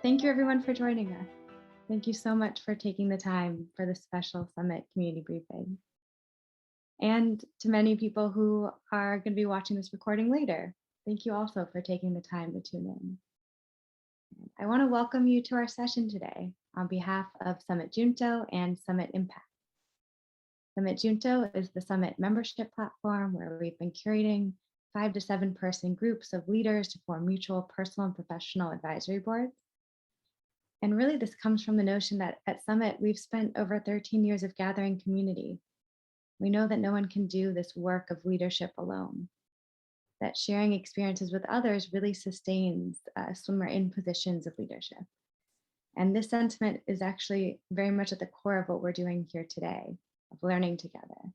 Thank you everyone for joining us. Thank you so much for taking the time for this special summit community briefing. And to many people who are going to be watching this recording later, thank you also for taking the time to tune in. I want to welcome you to our session today on behalf of Summit Junto and Summit Impact. Summit Junto is the Summit membership platform where we've been curating 5 to 7 person groups of leaders to form mutual personal and professional advisory boards. And really this comes from the notion that at Summit, we've spent over 13 years of gathering community. We know that no one can do this work of leadership alone, that sharing experiences with others really sustains us when we're in positions of leadership. And this sentiment is actually very much at the core of what we're doing here today, of learning together.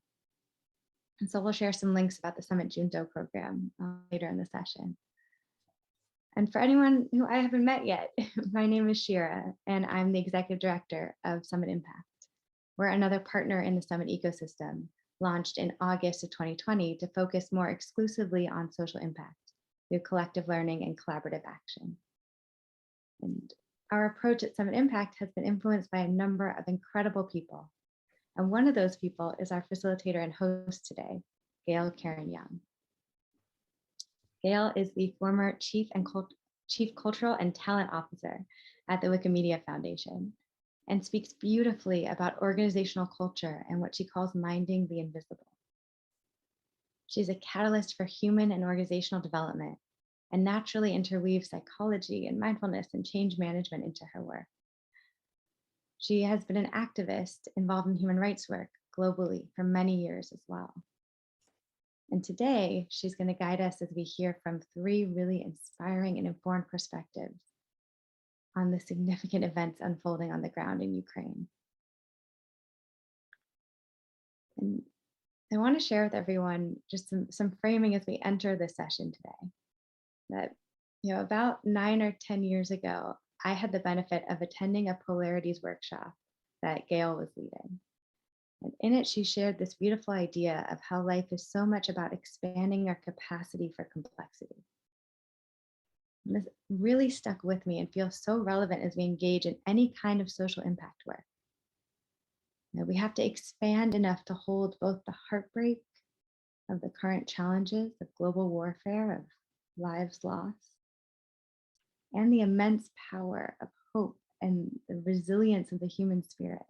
And so we'll share some links about the Summit Junto program later in the session. And for anyone who I haven't met yet, my name is Shira, and I'm the executive director of Summit Impact. We're another partner in the Summit ecosystem, launched in August of 2020 to focus more exclusively on social impact through collective learning and collaborative action. And our approach at Summit Impact has been influenced by a number of incredible people. And one of those people is our facilitator and host today, Gayle Karen Young. Gayle is the former Chief Cultural and Talent Officer at the Wikimedia Foundation and speaks beautifully about organizational culture and what she calls minding the invisible. She's a catalyst for human and organizational development and naturally interweaves psychology and mindfulness and change management into her work. She has been an activist involved in human rights work globally for many years as well. And today, she's going to guide us as we hear from 3 really inspiring and informed perspectives on the significant events unfolding on the ground in Ukraine. And I want to share with everyone just some framing as we enter this session today. That, about 9 or 10 years ago, I had the benefit of attending a polarities workshop that Gayle was leading. And in it, she shared this beautiful idea of how life is so much about expanding our capacity for complexity. And this really stuck with me and feels so relevant as we engage in any kind of social impact work. We have to expand enough to hold both the heartbreak of the current challenges of global warfare, of lives lost, and the immense power of hope and the resilience of the human spirit.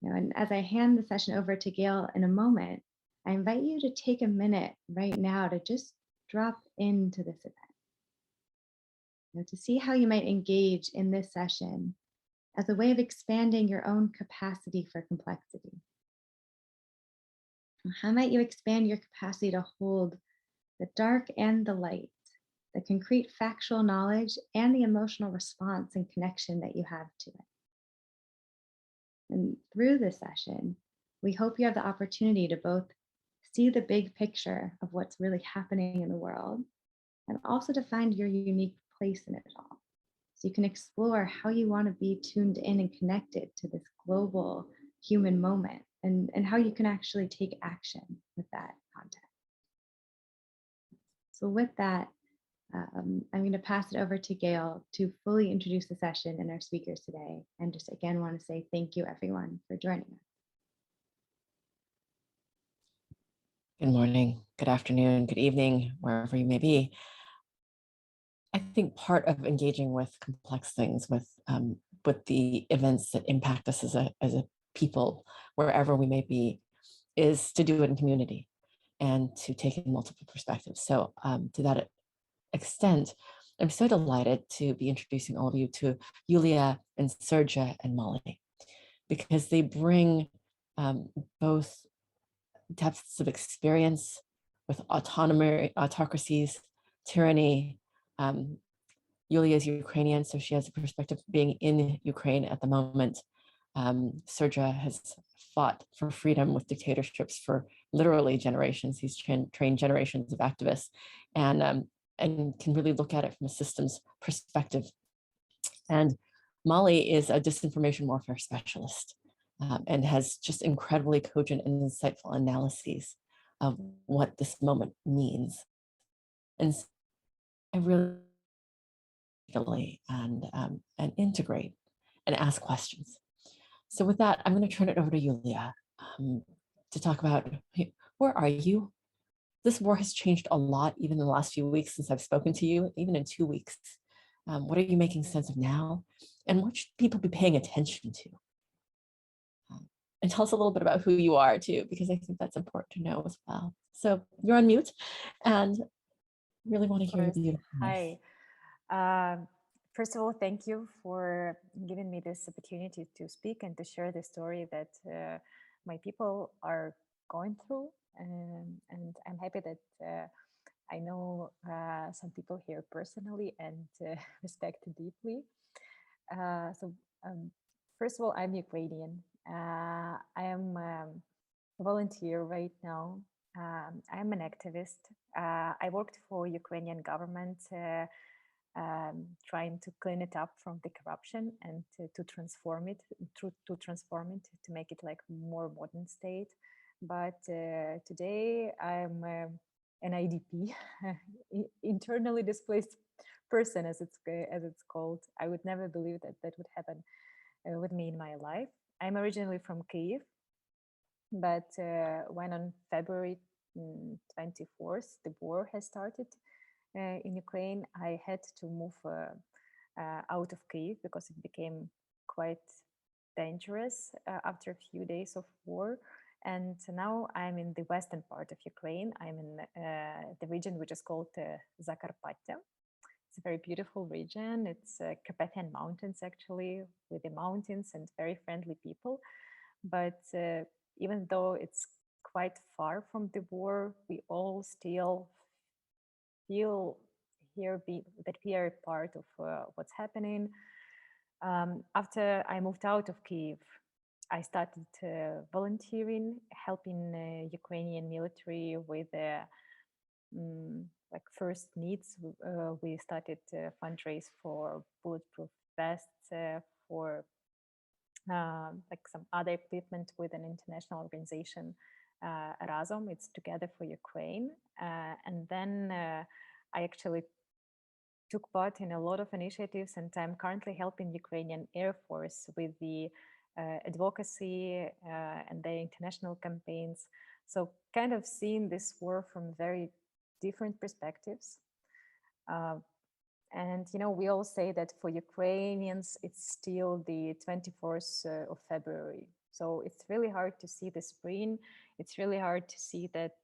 And as I hand the session over to Gayle in a moment, I invite you to take a minute right now to just drop into this event, to see how you might engage in this session as a way of expanding your own capacity for complexity. How might you expand your capacity to hold the dark and the light, the concrete factual knowledge and the emotional response and connection that you have to it? And through this session, we hope you have the opportunity to both see the big picture of what's really happening in the world and also to find your unique place in it all. So you can explore how you want to be tuned in and connected to this global human moment and how you can actually take action with that context. So with that, I'm going to pass it over to Gayle to fully introduce the session and our speakers today. And just again, want to say thank you everyone for joining us. Good morning, good afternoon, good evening, wherever you may be. I think part of engaging with complex things, with the events that impact us as a people, wherever we may be, is to do it in community and to take in multiple perspectives. So to that extent, I'm so delighted to be introducing all of you to Yulia and Srdja and Molly, because they bring both depths of experience with autonomy, autocracies, tyranny. Yulia is Ukrainian, so she has a perspective of being in Ukraine at the moment. Srdja has fought for freedom with dictatorships for literally generations. He's trained generations of activists and can really look at it from a systems perspective. And Molly is a disinformation warfare specialist and has just incredibly cogent and insightful analyses of what this moment means. And I really regularly and integrate and ask questions. So with that, I'm going to turn it over to Yulia to talk about where are you? This war has changed a lot, even in the last few weeks since I've spoken to you, even in 2 weeks. What are you making sense of now? And what should people be paying attention to? And tell us a little bit about who you are too, because I think that's important to know as well. So you're on mute and really want to hear your beautiful voice. Hi. First of all, thank you for giving me this opportunity to speak and to share the story that my people are going through. And I'm happy that I know some people here personally and respect deeply. So, first of all, I'm Ukrainian. I am a volunteer right now. I'm an activist. I worked for Ukrainian government, trying to clean it up from the corruption and to transform it, to make it like more modern state. But today I'm an IDP, internally displaced person, as it's called. I would never believe that that would happen with me in my life. I'm originally from Kyiv, but when on February 24th the war has started in Ukraine, I had to move out of Kyiv because it became quite dangerous after a few days of war. And now I'm in the western part of Ukraine. I'm in the region which is called Zakarpattia. It's a very beautiful region. It's Carpathian Mountains, actually, with the mountains and very friendly people. But even though it's quite far from the war, we all still feel that we are part of what's happening. After I moved out of Kyiv, I started volunteering, helping Ukrainian military with like first needs. We started fundraise for bulletproof vests, for like some other equipment with an international organization, Razom. It's Together for Ukraine. And then I actually took part in a lot of initiatives, and I'm currently helping Ukrainian Air Force with the advocacy and their international campaigns. So kind of seeing this war from very different perspectives. And, you know, we all say that for Ukrainians, it's still the 24th of February. So it's really hard to see the spring. It's really hard to see that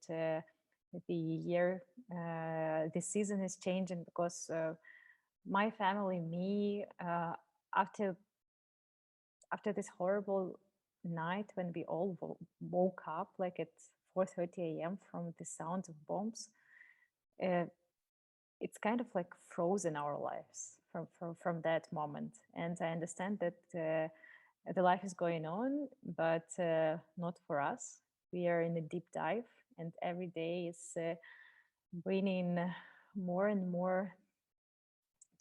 the season is changing, because my family, me, after this horrible night when we all woke up like at 4:30 a.m. from the sounds of bombs, it's kind of like frozen our lives from that moment. And I understand that the life is going on, but not for us. We are in a deep dive, and every day is bringing more and more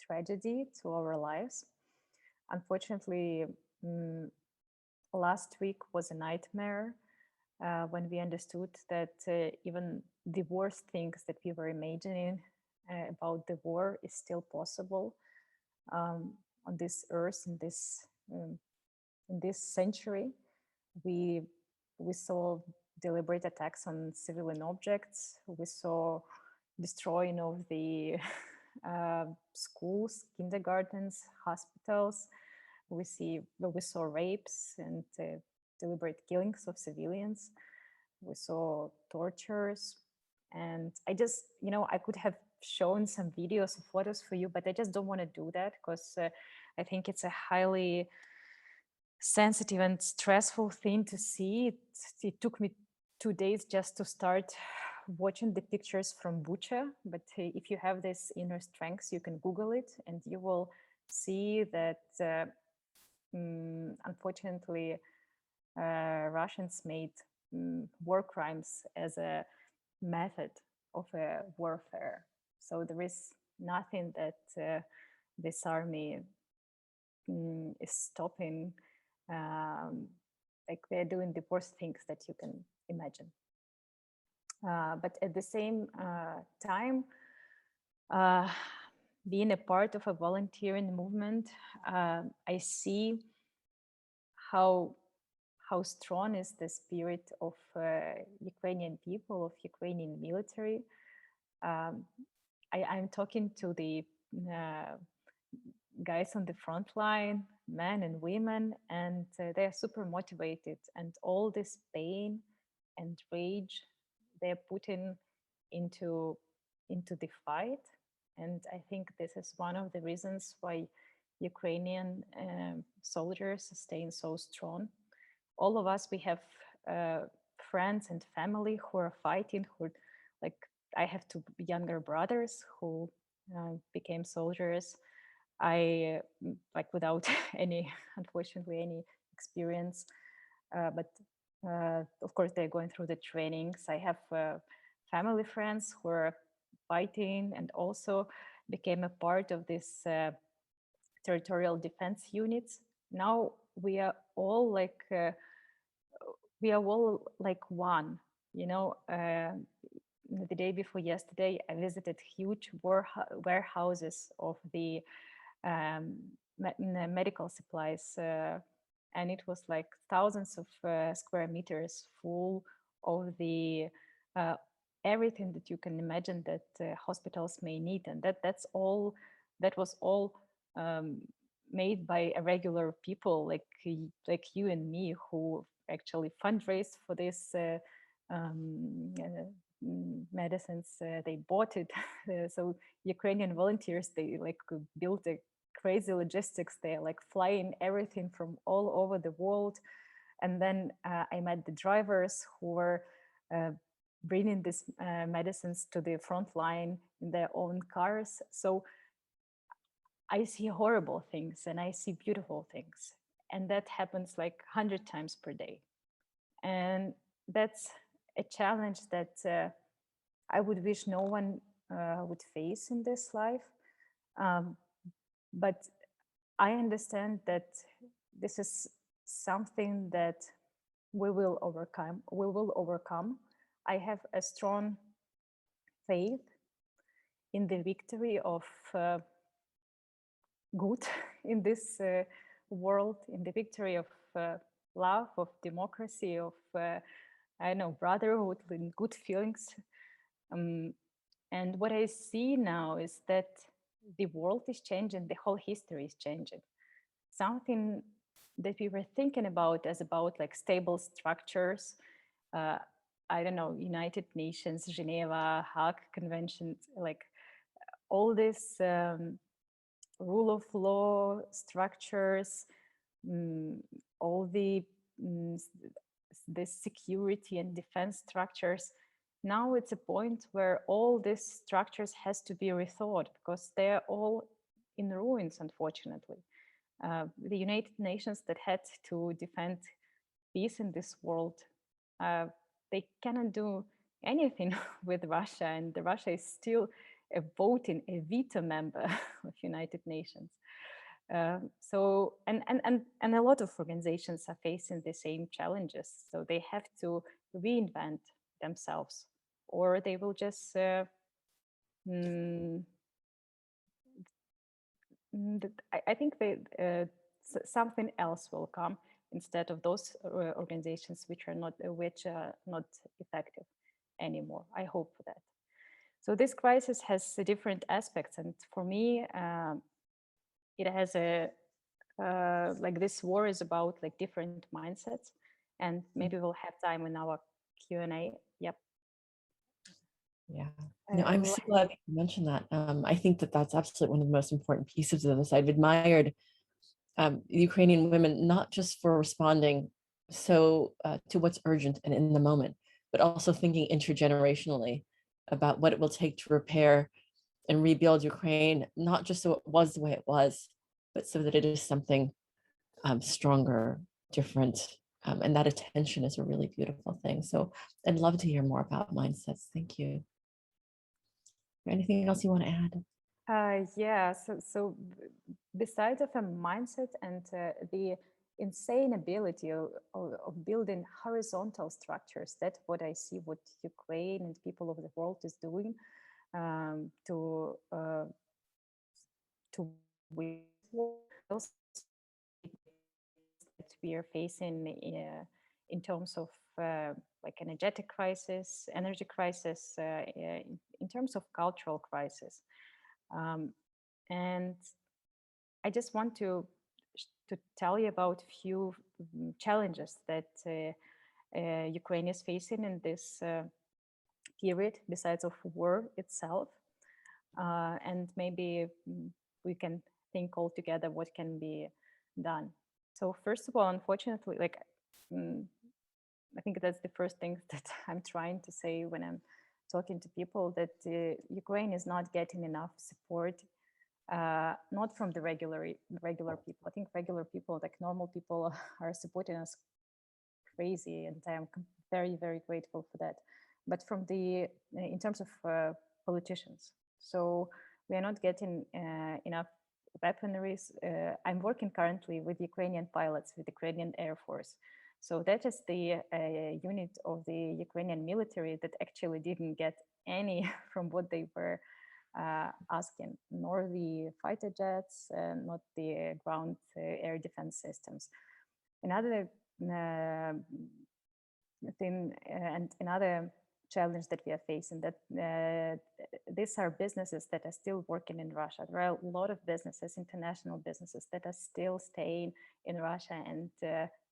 tragedy to our lives. Unfortunately, last week was a nightmare when we understood that even the worst things that we were imagining about the war is still possible on this earth, in this century. We saw deliberate attacks on civilian objects. We saw destroying of the schools, kindergartens, hospitals. We saw rapes and deliberate killings of civilians. We saw tortures. And I just, you know, I could have shown some videos or photos for you, but I just don't want to do that, because I think it's a highly sensitive and stressful thing to see. It took me 2 days just to start watching the pictures from Bucha. But if you have this inner strength, you can Google it, and you will see that unfortunately Russians made war crimes as a method of warfare. So there is nothing that this army is stopping. Like, they're doing the worst things that you can imagine. But at the same time, being a part of a volunteering movement, I see how strong is the spirit of Ukrainian people, of Ukrainian military. I'm talking to the guys on the front line, men and women, and they are super motivated. And all this pain and rage they're putting into the fight. And I think this is one of the reasons why Ukrainian soldiers are staying so strong. All of us, we have friends and family who are fighting, who like, I have two younger brothers who became soldiers. I like without any, unfortunately, any experience, but of course they're going through the trainings. I have family friends who are fighting and also became a part of this territorial defense units. Now we are all like one, you know. The day before yesterday, I visited huge warehouses of the medical supplies, and it was like thousands of square meters full of the everything that you can imagine that hospitals may need, and that was all made by regular people like you and me, who actually fundraised for this medicines. They bought it. So Ukrainian volunteers, they like built a crazy logistics. They're like flying everything from all over the world. And then I met the drivers who were bringing these medicines to the front line in their own cars. So I see horrible things and I see beautiful things. And that happens like 100 times per day. And that's a challenge that I would wish no one would face in this life. But I understand that this is something that we will overcome. We will overcome. I have a strong faith in the victory of good in this world, in the victory of love, of democracy, of I know, brotherhood and good feelings. And what I see now is that the world is changing, the whole history is changing. Something that we were thinking about as about like stable structures, I don't know, United Nations, Geneva, Hague Conventions, like all this rule of law structures, all the security and defense structures. Now it's a point where all these structures has to be rethought because they're all in ruins, unfortunately. The United Nations that had to defend peace in this world, they cannot do anything with Russia, and Russia is still a veto member of United Nations. So a lot of organizations are facing the same challenges. So they have to reinvent themselves, or they will just I think something else will come instead of those organizations which are not effective anymore. I hope for that. So this crisis has different aspects, and for me, it has a like this war is about like different mindsets, and maybe we'll have time in our Q&A. Yep. Yeah, no, I'm so glad that you mentioned that. I think that that's absolutely one of the most important pieces of this. I've admired Ukrainian women, not just for responding to what's urgent and in the moment, but also thinking intergenerationally about what it will take to repair and rebuild Ukraine, not just so it was the way it was, but so that it is something stronger, different, and that attention is a really beautiful thing. So I'd love to hear more about mindsets. Thank you. Anything else you want to add? Yeah, so besides of a mindset and the insane ability of building horizontal structures, that's what I see what Ukraine and people of the world is doing to to win war. Also, that we are facing in terms of like energetic crisis, energy crisis, in terms of cultural crisis. And I just want to tell you about a few challenges that Ukraine is facing in this period, besides of war itself. And maybe we can think all together what can be done. So first of all, unfortunately, like I think that's the first thing that I'm trying to say when I'm talking to people, that Ukraine is not getting enough support, not from the regular people. I think regular people, like normal people, are supporting us crazy, and I'm very, very grateful for that. But from the in terms of politicians, so we are not getting enough weaponries. I'm working currently with Ukrainian pilots, with the Ukrainian Air Force. So that is the unit of the Ukrainian military that actually didn't get any from what they were asking, nor the fighter jets, not the ground air defense systems. Another thing and another challenge that we are facing, that these are businesses that are still working in Russia. There are a lot of businesses, international businesses, that are still staying in Russia and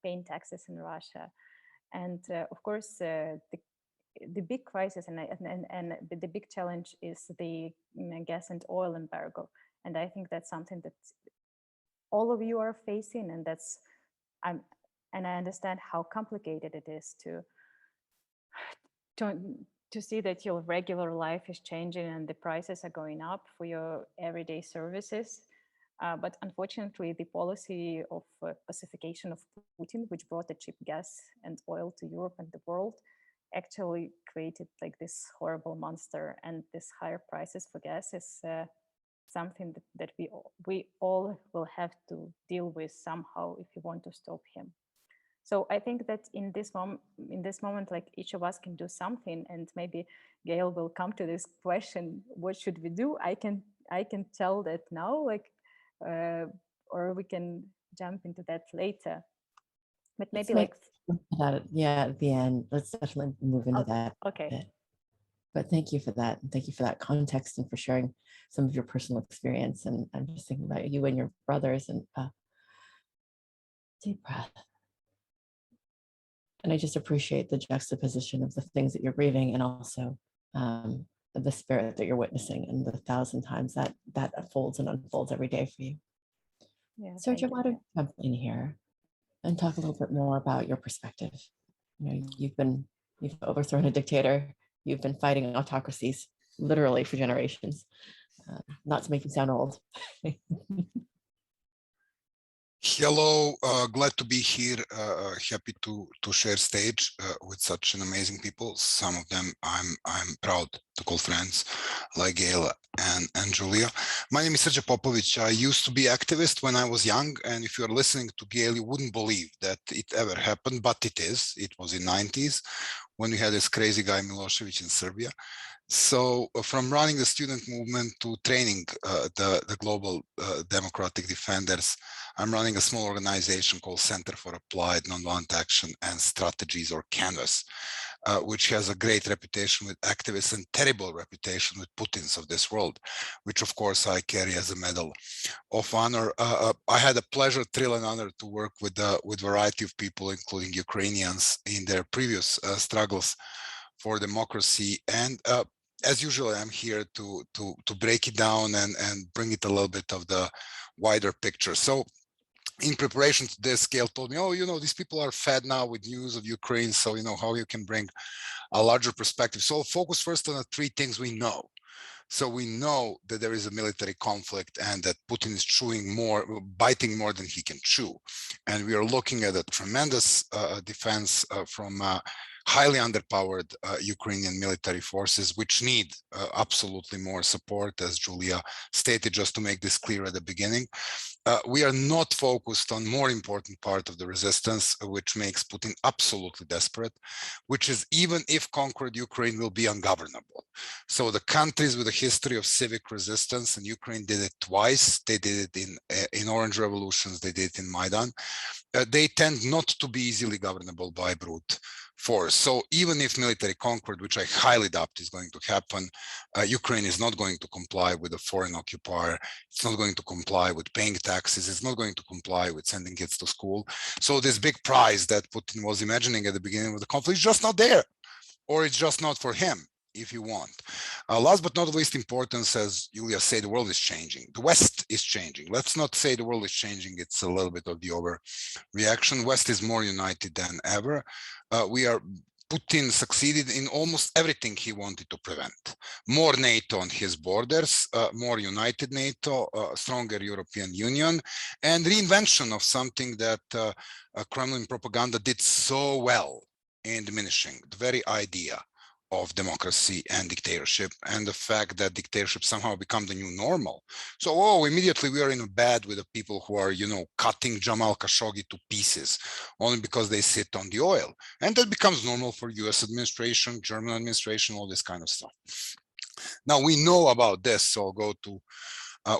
paying taxes in Russia. And of course, the big crisis and the big challenge is the gas and oil embargo. And I think that's something that all of you are facing, and that's and I understand how complicated it is to see that your regular life is changing and the prices are going up for your everyday services. But unfortunately, the policy of pacification of Putin, which brought the cheap gas and oil to Europe and the world, actually created like this horrible monster. And this higher prices for gas is something that we all will have to deal with somehow if we want to stop him. So I think that in this moment, like each of us can do something, and maybe Gayle will come to this question: what should we do? I can tell that now, like, or we can jump into that later. But maybe like that, yeah, at the end, let's definitely move into that. Okay. Bit. But thank you for that, and thank you for that context and for sharing some of your personal experience. And I'm just thinking about you and your brothers, and deep breath. And I just appreciate the juxtaposition of the things that you're grieving, and also the spirit that you're witnessing, and the 1,000 times that unfolds and unfolds every day for you. Yeah, Srdja, why don't you jump in here and talk a little bit more about your perspective? You know, you've overthrown a dictator. You've been fighting autocracies literally for generations. Not to make you sound old. Hello, glad to be here. Happy to share stage with such an amazing people. Some of them I'm proud to call friends, like Gayle and Julia. My name is Srdja Popovic. I used to be activist when I was young, and if you're listening to Gayle, you wouldn't believe that it ever happened, but it is. It was in 90s when we had this crazy guy Milosevic in Serbia. So from running the student movement to training the global democratic defenders, I'm running a small organization called Center for Applied Nonviolent Action and Strategies, or CANVAS, which has a great reputation with activists and terrible reputation with Putins of this world, which of course I carry as a medal of honor. I had a pleasure, thrill, and honor to work with variety of people, including Ukrainians, in their previous struggles for democracy. And as usual, I'm here to break it down and bring it a little bit of the wider picture. So in preparation to this, Gayle told me, oh, you know, these people are fed now with news of Ukraine, so you know how you can bring a larger perspective. So I'll focus first on the three things we know. So we know that there is a military conflict and that Putin is biting more than he can chew. And we are looking at a tremendous defense from highly underpowered Ukrainian military forces, which need absolutely more support, as Julia stated, just to make this clear at the beginning. we are not focused on more important part of the resistance, which makes Putin absolutely desperate, which is even if conquered, Ukraine will be ungovernable. So the countries with a history of civic resistance, and Ukraine did it twice, they did it in Orange revolutions, they did it in Maidan, they tend not to be easily governable by brute force. So even if military conquered, which I highly doubt is going to happen, Ukraine is not going to comply with a foreign occupier. It's not going to comply with paying taxes. It's not going to comply with sending kids to school. So this big prize that Putin was imagining at the beginning of the conflict is just not there, or it's just not for him, if you want. Last but not least importance, as Yulia said, the world is changing. The West is changing. Let's not say the world is changing. It's a little bit of the overreaction. West is more united than ever. Putin succeeded in almost everything he wanted to prevent. More NATO on his borders, more united NATO, stronger European Union, and reinvention of something that Kremlin propaganda did so well in diminishing, the very idea of democracy and dictatorship, and the fact that dictatorship somehow become the new normal. So, immediately we are in a bad with the people who are, cutting Jamal Khashoggi to pieces only because they sit on the oil. And that becomes normal for US administration, German administration, all this kind of stuff. Now we know about this, so I'll go to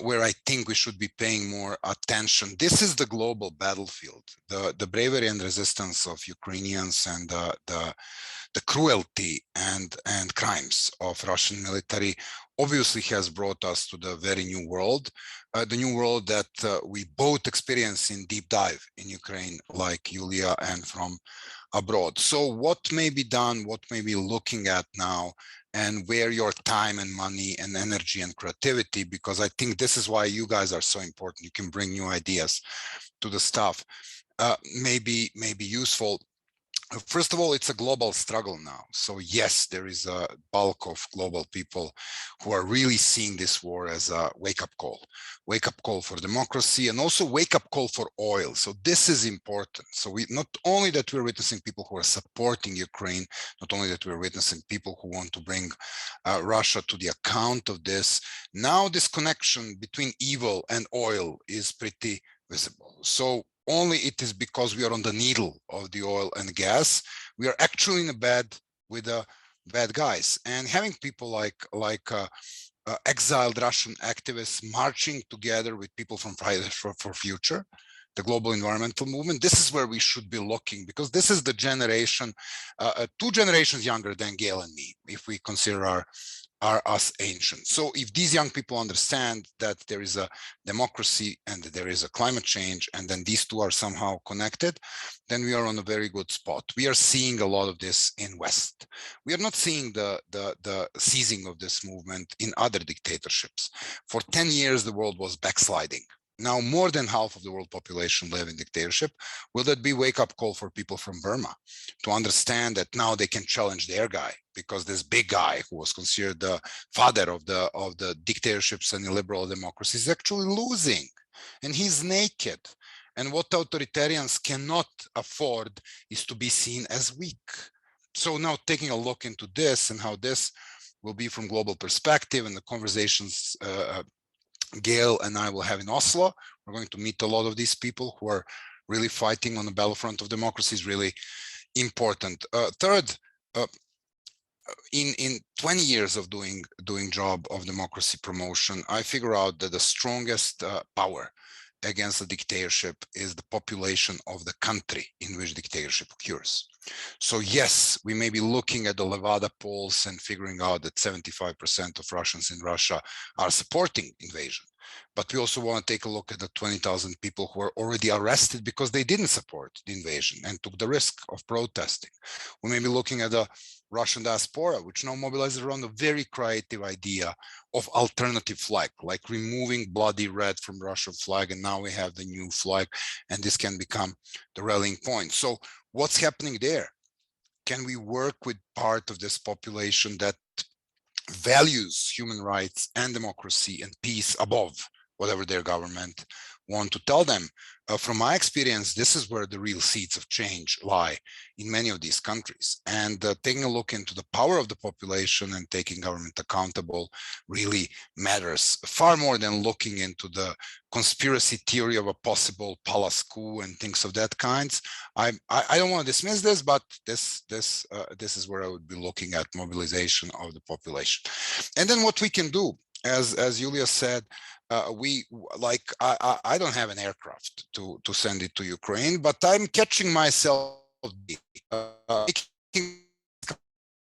where I think we should be paying more attention. This is the global battlefield, the bravery and resistance of Ukrainians, and the cruelty and crimes of Russian military obviously has brought us to the very new world, the new world that we both experience in deep dive in Ukraine, like Yulia, and from abroad. So what may be done, what may be looking at now, and where your time and money and energy and creativity, because I think this is why you guys are so important. You can bring new ideas to the stuff, may be useful. First of all, it's a global struggle now. So yes, there is a bulk of global people who are really seeing this war as a wake-up call for democracy, and also wake-up call for oil. So this is important. So we not only that we're witnessing people who are supporting Ukraine, not only that we're witnessing people who want to bring Russia to the account of this. Now this connection between evil and oil is pretty visible. So only it is because we are on the needle of the oil and gas. We are actually in a bad with the bad guys, and having people like exiled Russian activists marching together with people from Fridays for Future, the global environmental movement. This is where we should be looking, because this is the generation, 2 generations younger than Gayle and me, if we consider are us ancient. So if these young people understand that there is a democracy and that there is a climate change, and then these two are somehow connected, then we are on a very good spot. We are seeing a lot of this in West. We are not seeing the seizing of this movement in other dictatorships. For 10 years, the world was backsliding. Now more than half of the world population live in dictatorship. Will that be wake-up call for people from Burma to understand that now they can challenge their guy, because this big guy who was considered the father of the dictatorships and illiberal democracies is actually losing, and he's naked. And what authoritarians cannot afford is to be seen as weak. So now taking a look into this and how this will be from global perspective, and the conversations Gayle and I will have in Oslo. We're going to meet a lot of these people who are really fighting on the battlefront of democracy, is really important. Third, in 20 years of doing job of democracy promotion, I figure out that the strongest power against the dictatorship is the population of the country in which dictatorship occurs. So yes, we may be looking at the Levada polls and figuring out that 75% of Russians in Russia are supporting invasion. But we also want to take a look at the 20,000 people who are already arrested because they didn't support the invasion and took the risk of protesting. We may be looking at the Russian diaspora, which now mobilizes around a very creative idea of alternative flag, like removing bloody red from Russian flag, and now we have the new flag, and this can become the rallying point. So what's happening there? Can we work with part of this population that values human rights and democracy and peace above whatever their government want to tell them. From my experience, this is where the real seeds of change lie in many of these countries. And taking a look into the power of the population and taking government accountable really matters far more than looking into the conspiracy theory of a possible palace coup and things of that kinds. I don't want to dismiss this, but this is where I would be looking at mobilization of the population. And then what we can do, as Yulia said, I don't have an aircraft to send it to Ukraine, but I'm catching myself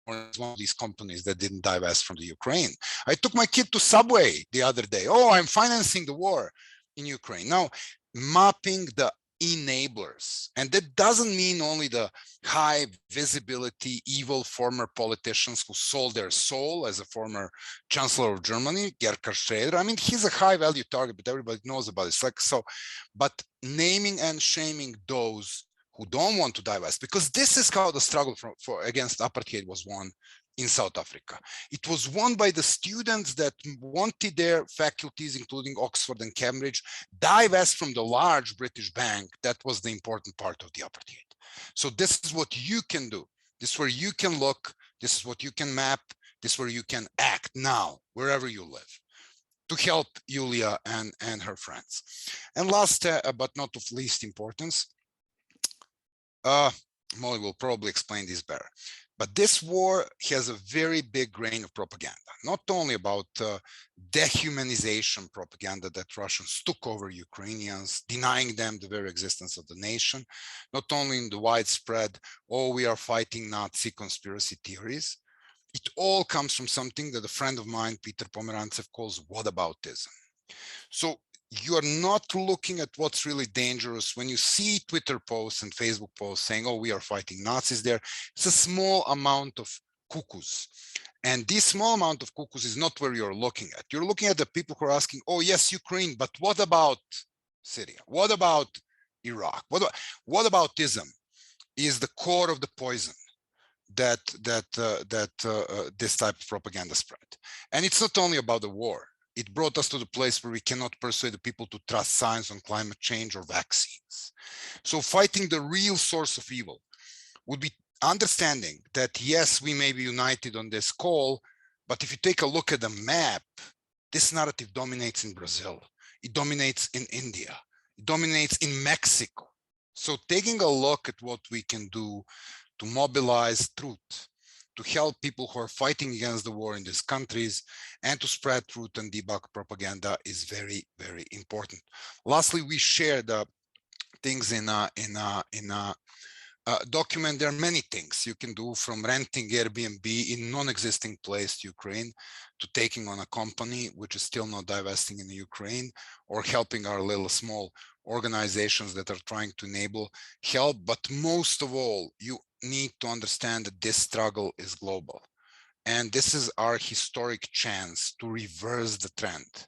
one of these companies that didn't divest from the Ukraine. I took my kid to Subway the other day. Oh, I'm financing the war in Ukraine. Now, mapping the enablers, and that doesn't mean only the high visibility evil former politicians who sold their soul, as a former chancellor of Germany, Gerhard Schröder. I mean, he's a high value target, but everybody knows about it. It's like, so, but naming and shaming those who don't want to divest, because this is how the struggle against apartheid was won in South Africa. It was won by the students that wanted their faculties, including Oxford and Cambridge, divest from the large British bank. That was the important part of the apartheid. So this is what you can do. This is where you can look. This is what you can map. This is where you can act now, wherever you live, to help Yulia and her friends. And last, but not of least importance, Molly will probably explain this better. But this war has a very big grain of propaganda, not only about dehumanization propaganda that Russians took over Ukrainians, denying them the very existence of the nation, not only in the widespread, oh, we are fighting Nazi conspiracy theories. It all comes from something that a friend of mine, Peter Pomerantsev, calls whataboutism. So you're not looking at what's really dangerous. When you see Twitter posts and Facebook posts saying, oh, we are fighting Nazis there, it's a small amount of cuckoos. And this small amount of cuckoos is not where you're looking at. You're looking at the people who are asking, oh, yes, Ukraine, but what about Syria? What about Iraq? What about ism is the core of the poison that this type of propaganda spread. And it's not only about the war. It brought us to the place where we cannot persuade the people to trust science on climate change or vaccines. So fighting the real source of evil would be understanding that, yes, we may be united on this call, but if you take a look at the map, this narrative dominates in Brazil. It dominates in India. It dominates in Mexico. So taking a look at what we can do to mobilize truth, to help people who are fighting against the war in these countries, and to spread truth and debunk propaganda is very, very important. Lastly, we share the things in a document. There are many things you can do, from renting Airbnb in non-existing place to Ukraine, to taking on a company which is still not divesting in the Ukraine, or helping our little small organizations that are trying to enable help. But most of all, you need to understand that this struggle is global. And this is our historic chance to reverse the trend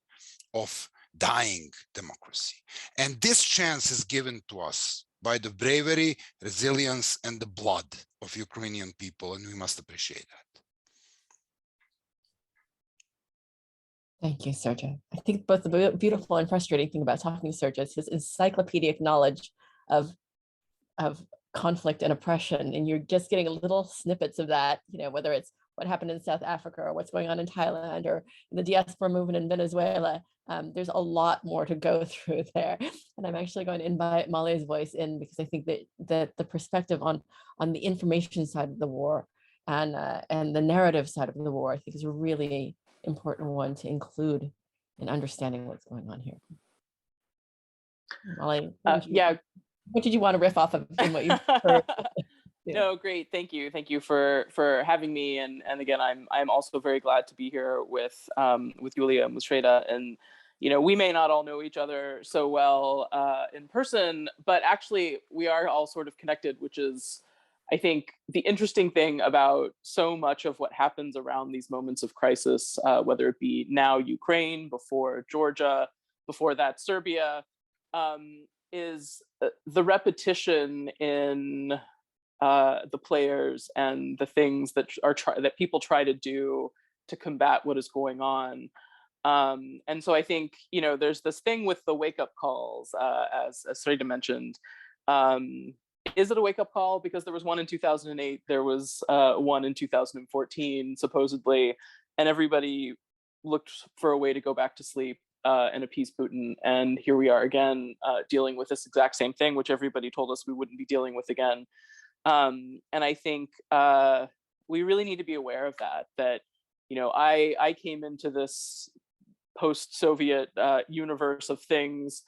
of dying democracy. And this chance is given to us by the bravery, resilience, and the blood of Ukrainian people, and we must appreciate that. Thank you, Srdja. I think both the beautiful and frustrating thing about talking to Srdja is his encyclopedic knowledge of conflict and oppression, and you're just getting little snippets of that, you know, whether it's what happened in South Africa or what's going on in Thailand or in the diaspora movement in Venezuela. There's a lot more to go through there. And I'm actually going to invite Molly's voice in, because I think that the perspective on the information side of the war and the narrative side of the war, I think, is a really important one to include in understanding what's going on here. Molly, what did you want to riff off of in what you heard? No, great. Thank you. Thank you for having me. And again, I'm also very glad to be here with Yulia and with Srdja. And, you know, we may not all know each other so well in person, but actually we are all sort of connected, which is, I think, the interesting thing about so much of what happens around these moments of crisis, whether it be now Ukraine, before Georgia, before that Serbia, is the repetition in the players and the things that people try to do to combat what is going on. And so I think, there's this thing with the wake up calls, as Srdja mentioned. Is it a wake up call? Because there was one in 2008, there was one in 2014, supposedly, and everybody looked for a way to go back to sleep and appease Putin. And here we are again, dealing with this exact same thing, which everybody told us we wouldn't be dealing with again. And I think we really need to be aware of that, I came into this post-Soviet universe of things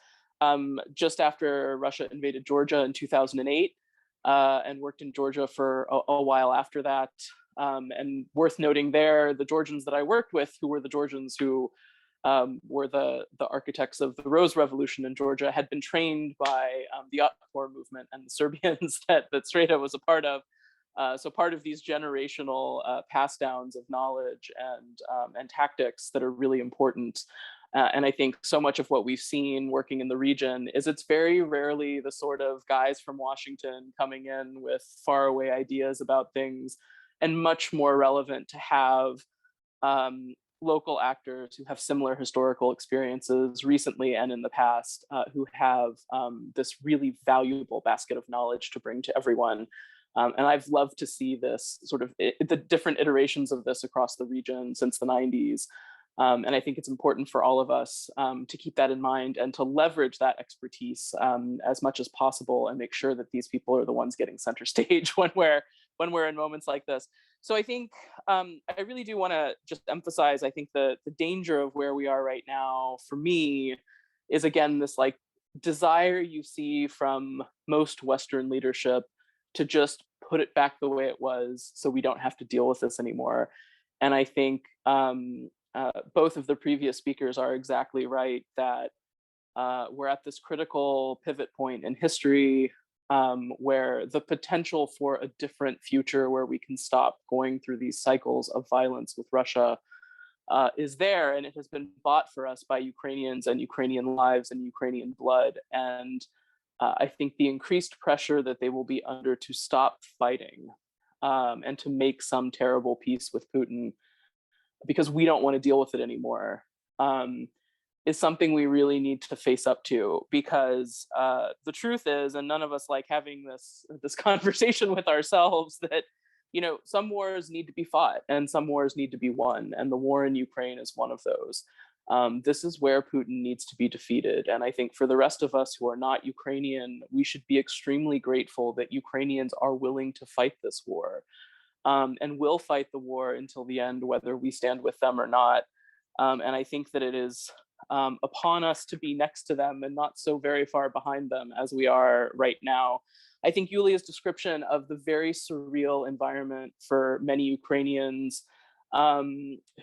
just after Russia invaded Georgia in 2008, and worked in Georgia for a while after that. And worth noting there, the Georgians that I worked with, who were the Georgians who were the architects of the Rose Revolution in Georgia, had been trained by the Otpor movement and the Serbians that Srdja was a part of. So part of these generational pass downs of knowledge and tactics that are really important. And I think so much of what we've seen working in the region is it's very rarely the sort of guys from Washington coming in with faraway ideas about things, and much more relevant to have local actors who have similar historical experiences recently and in the past, who have this really valuable basket of knowledge to bring to everyone. And I've loved to see this sort of the different iterations of this across the region since the 90s. And I think it's important for all of us to keep that in mind and to leverage that expertise as much as possible, and make sure that these people are the ones getting center stage when we're in moments like this. So I think I really do want to just emphasize, I think the danger of where we are right now for me is, again, this like desire you see from most Western leadership to just put it back the way it was so we don't have to deal with this anymore. And I think both of the previous speakers are exactly right that we're at this critical pivot point in history where the potential for a different future where we can stop going through these cycles of violence with Russia is there, and it has been bought for us by Ukrainians and Ukrainian lives and Ukrainian blood. And I think the increased pressure that they will be under to stop fighting and to make some terrible peace with Putin, because we don't want to deal with it anymore, is something we really need to face up to. Because the truth is, and none of us like having this conversation with ourselves, that some wars need to be fought and some wars need to be won, and the war in Ukraine is one of those. This is where Putin needs to be defeated. And I think for the rest of us who are not Ukrainian, we should be extremely grateful that Ukrainians are willing to fight this war, and will fight the war until the end, whether we stand with them or not. And I think that it is upon us to be next to them and not so very far behind them as we are right now. I think Yulia's description of the very surreal environment for many Ukrainians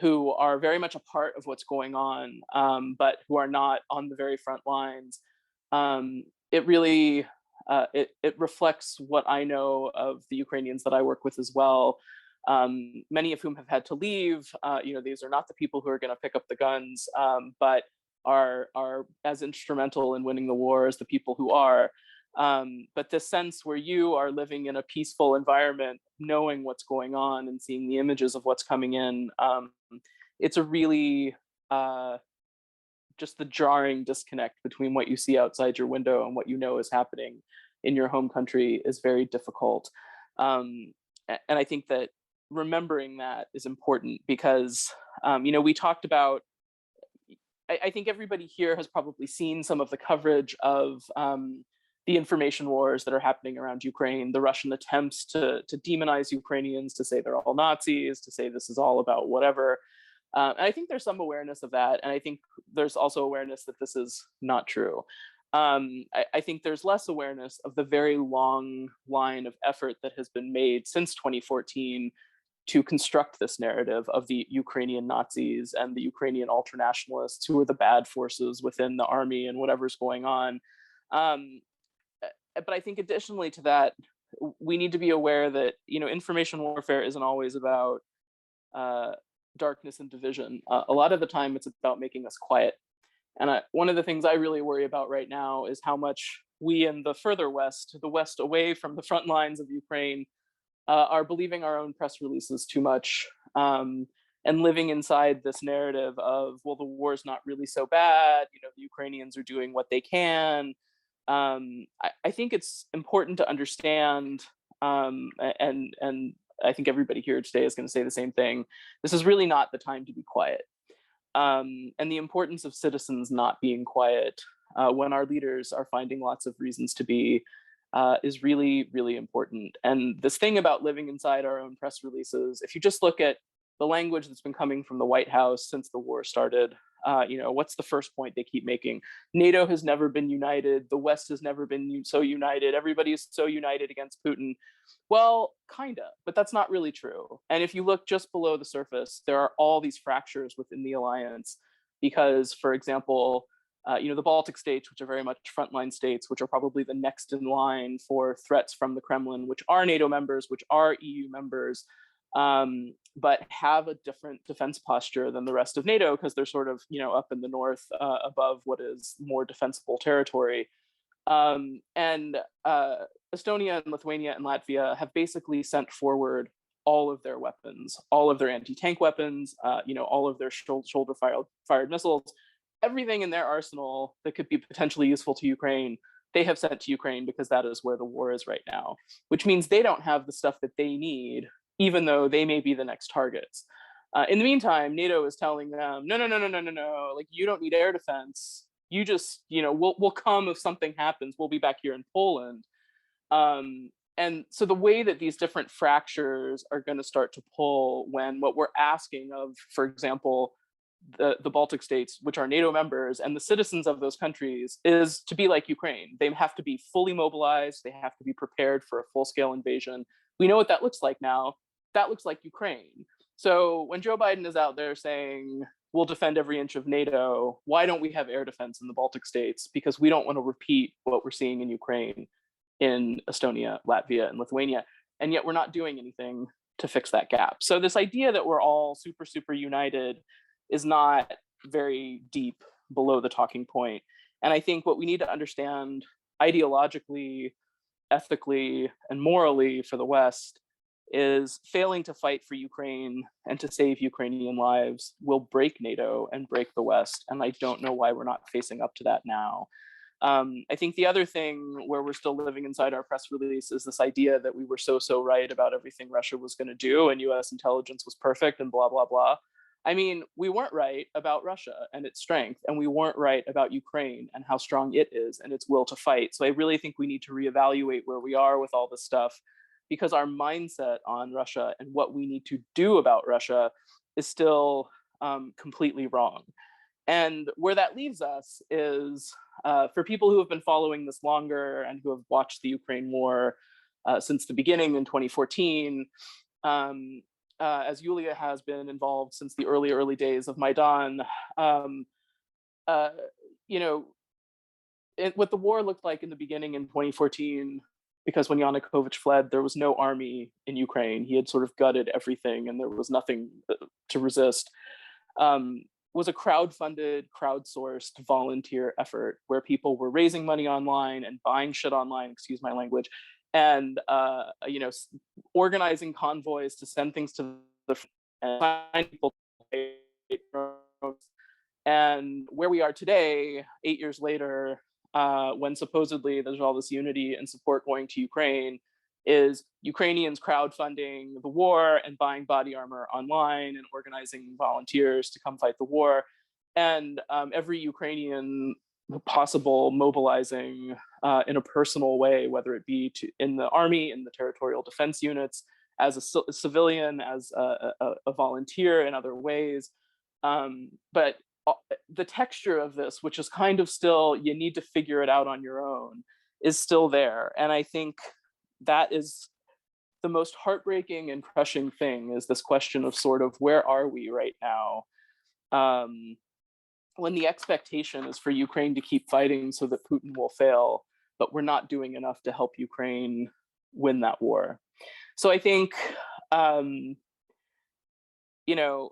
who are very much a part of what's going on, but who are not on the very front lines, it really it reflects what I know of the Ukrainians that I work with as well. Many of whom have had to leave. These are not the people who are going to pick up the guns, but are as instrumental in winning the war as the people who are. But this sense where you are living in a peaceful environment, knowing what's going on and seeing the images of what's coming in, it's a really just the jarring disconnect between what you see outside your window and what you know is happening in your home country is very difficult. And I think that remembering that is important because, we talked about, I think everybody here has probably seen some of the coverage of the information wars that are happening around Ukraine, the Russian attempts to demonize Ukrainians, to say they're all Nazis, to say this is all about whatever. And I think there's some awareness of that. And I think there's also awareness that this is not true. I think there's less awareness of the very long line of effort that has been made since 2014 to construct this narrative of the Ukrainian Nazis and the Ukrainian ultranationalists who are the bad forces within the army and whatever's going on. But I think additionally to that, we need to be aware that, information warfare isn't always about darkness and division. A lot of the time it's about making us quiet. And one of the things I really worry about right now is how much we in the further West, the West away from the front lines of Ukraine, are believing our own press releases too much. and living inside this narrative of, well, the war is not really so bad, you know, the Ukrainians are doing what they can. I think it's important to understand, and I think everybody here today is going to say the same thing. This is really not the time to be quiet. And the importance of citizens not being quiet when our leaders are finding lots of reasons to be is really, really important. And this thing about living inside our own press releases, if you just look at the language that's been coming from the White House since the war started, you know, what's the first point they keep making? NATO has never been united. The West has never been so united. Everybody is so united against Putin. Well, kinda, but that's not really true. And if you look just below the surface, there are all these fractures within the alliance because, for example, you know, the Baltic states, which are very much frontline states, which are probably the next in line for threats from the Kremlin, which are NATO members, which are EU members, but have a different defense posture than the rest of NATO because they're sort of, you know, up in the north above what is more defensible territory. And Estonia and Lithuania and Latvia have basically sent forward all of their weapons, all of their anti-tank weapons, you know, all of their shoulder fired missiles, everything in their arsenal that could be potentially useful to Ukraine, they have sent to Ukraine because that is where the war is right now, which means they don't have the stuff that they need, even though they may be the next targets. In the meantime, NATO is telling them, no, like you don't need air defense. You just, you know, we'll come if something happens. We'll be back here in Poland. And so the way that these different fractures are going to start to pull when what we're asking of, for example, the Baltic states, which are NATO members, and the citizens of those countries is to be like Ukraine. They have to be fully mobilized. They have to be prepared for a full-scale invasion. We know what that looks like now. That looks like Ukraine. So when Joe Biden is out there saying, we'll defend every inch of NATO, why don't we have air defense in the Baltic states? Because we don't want to repeat what we're seeing in Ukraine, in Estonia, Latvia, and Lithuania. And yet we're not doing anything to fix that gap. So this idea that we're all super, super united is not very deep below the talking point. And I think what we need to understand ideologically, ethically, and morally for the West is failing to fight for Ukraine and to save Ukrainian lives will break NATO and break the West. And I don't know why we're not facing up to that now. I think the other thing where we're still living inside our press release is this idea that we were so right about everything Russia was going to do and US intelligence was perfect and blah, blah, blah. I mean, we weren't right about Russia and its strength, and we weren't right about Ukraine and how strong it is and its will to fight. So I really think we need to reevaluate where we are with all this stuff, because our mindset on Russia and what we need to do about Russia is still completely wrong. And where that leaves us is for people who have been following this longer and who have watched the Ukraine war since the beginning in 2014, as Yulia has been involved since the early days of Maidan, you know, what the war looked like in the beginning in 2014, because when Yanukovych fled, there was no army in Ukraine. He had sort of gutted everything and there was nothing to resist. Was a crowdfunded, crowdsourced volunteer effort where people were raising money online and buying shit online, excuse my language, and you know, organizing convoys to send things to the and find people. And where we are today, 8 years later, when supposedly there's all this unity and support going to Ukraine, is Ukrainians crowdfunding the war and buying body armor online and organizing volunteers to come fight the war. And every Ukrainian possible mobilizing in a personal way, whether it be in the army, in the territorial defense units, as a civilian, as a volunteer in other ways. But the texture of this, which is kind of still, you need to figure it out on your own, is still there. And I think that is the most heartbreaking and crushing thing, is this question of sort of where are we right now? When the expectation is for Ukraine to keep fighting so that Putin will fail, but we're not doing enough to help Ukraine win that war. So I think, you know,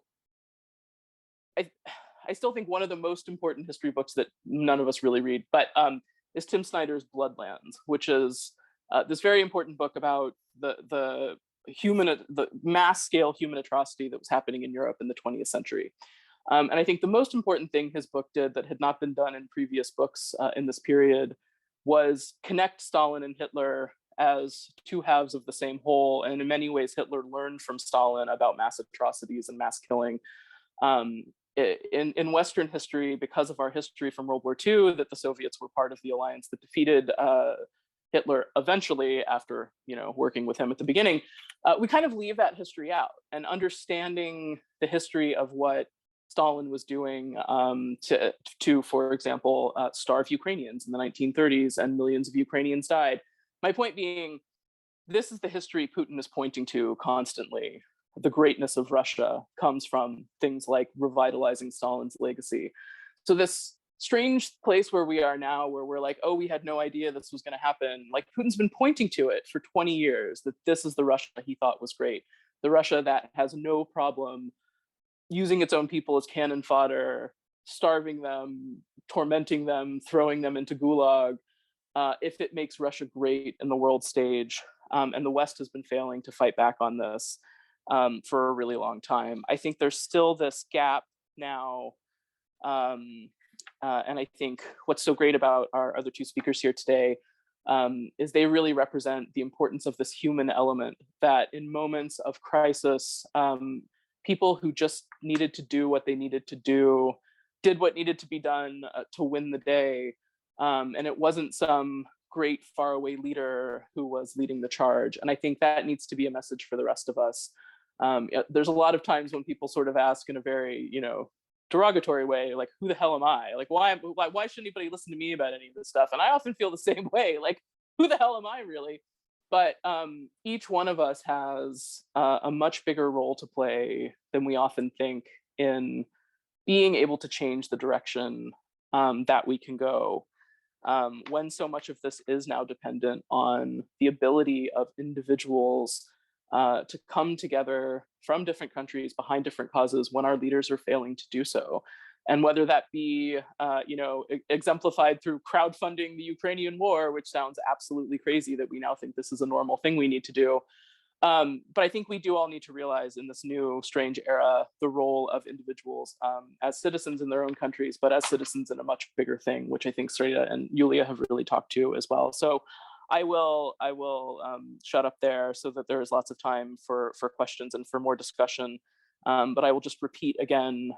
I still think one of the most important history books that none of us really read, but is Tim Snyder's Bloodlands, which is this very important book about the the mass scale human atrocity that was happening in Europe in the 20th century. And I think the most important thing his book did that had not been done in previous books in this period was connect Stalin and Hitler as two halves of the same whole. And in many ways, Hitler learned from Stalin about mass atrocities and mass killing. In Western history, because of our history from World War II, that the Soviets were part of the alliance that defeated Hitler eventually after, working with him at the beginning, we kind of leave that history out. And understanding the history of what Stalin was doing to, for example, starve Ukrainians in the 1930s, and millions of Ukrainians died. My point being, this is the history Putin is pointing to constantly. The greatness of Russia comes from things like revitalizing Stalin's legacy. So this strange place where we are now, where we're like, oh, we had no idea this was going to happen. Like, Putin's been pointing to it for 20 years, that this is the Russia he thought was great. The Russia that has no problem using its own people as cannon fodder, starving them, tormenting them, throwing them into gulag, if it makes Russia great in the world stage. And the West has been failing to fight back on this for a really long time. I think there's still this gap now. And I think what's so great about our other two speakers here today is they really represent the importance of this human element, that in moments of crisis, people who just needed to do what they needed to do, did what needed to be done to win the day. And it wasn't some great faraway leader who was leading the charge. And I think that needs to be a message for the rest of us. There's a lot of times when people sort of ask in a very, derogatory way, like, who the hell am I? Like, why should anybody listen to me about any of this stuff? And I often feel the same way, like, who the hell am I really? But each one of us has a much bigger role to play than we often think in being able to change the direction that we can go, when so much of this is now dependent on the ability of individuals to come together from different countries behind different causes when our leaders are failing to do so. And whether that be, exemplified through crowdfunding the Ukrainian war, which sounds absolutely crazy that we now think this is a normal thing we need to do. But I think we do all need to realize in this new strange era, the role of individuals as citizens in their own countries, but as citizens in a much bigger thing, which I think Srdja and Yulia have really talked to as well. So I will shut up there so that there is lots of time for questions and for more discussion. But I will just repeat again,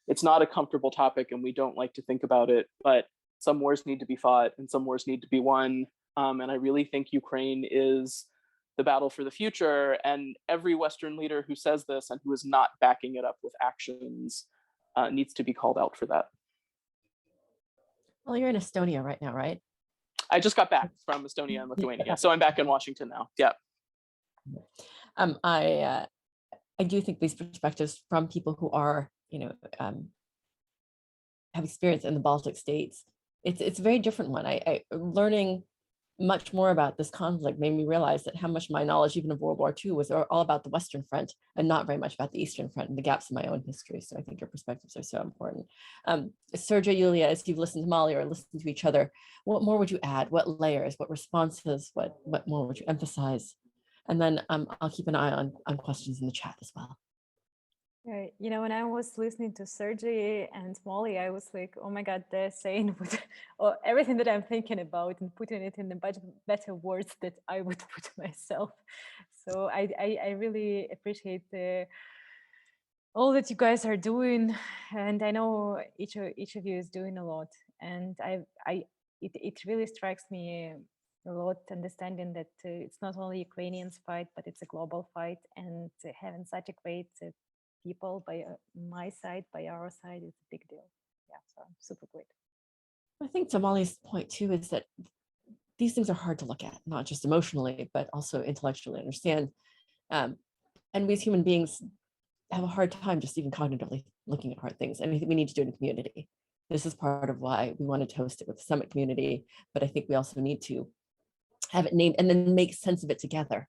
it's not a comfortable topic and we don't like to think about it, but some wars need to be fought and some wars need to be won. And I really think Ukraine is the battle for the future. And every Western leader who says this and who is not backing it up with actions needs to be called out for that. Well, you're in Estonia right now, right? I just got back from Estonia and Lithuania, so I'm back in Washington now. Yeah. I do think these perspectives from people who are, have experience in the Baltic states, it's a very different one. I learning much more about this conflict made me realize that how much my knowledge even of World War II was all about the Western Front and not very much about the Eastern Front and the gaps in my own history. So I think your perspectives are so important. Srdja, Yulia, as you've listened to Molly or listened to each other, what more would you add? What layers, what responses, what more would you emphasize? And then I'll keep an eye on questions in the chat as well. When I was listening to Srdja and Molly, I was like, oh my God, they're saying everything that I'm thinking about and putting it in the better words that I would put myself. So I really appreciate all that you guys are doing. And I know each of you is doing a lot. And it really strikes me a lot, understanding that it's not only Ukrainians fight, but it's a global fight. And having such a great people by my side, by our side, it's a big deal. Yeah, so I'm super great. I think to Molly's point too is that these things are hard to look at, not just emotionally, but also intellectually understand. And we as human beings have a hard time just even cognitively looking at hard things. And I think we need to do it in community. This is part of why we wanted to host it with the Summit community, but I think we also need to have it named and then make sense of it together.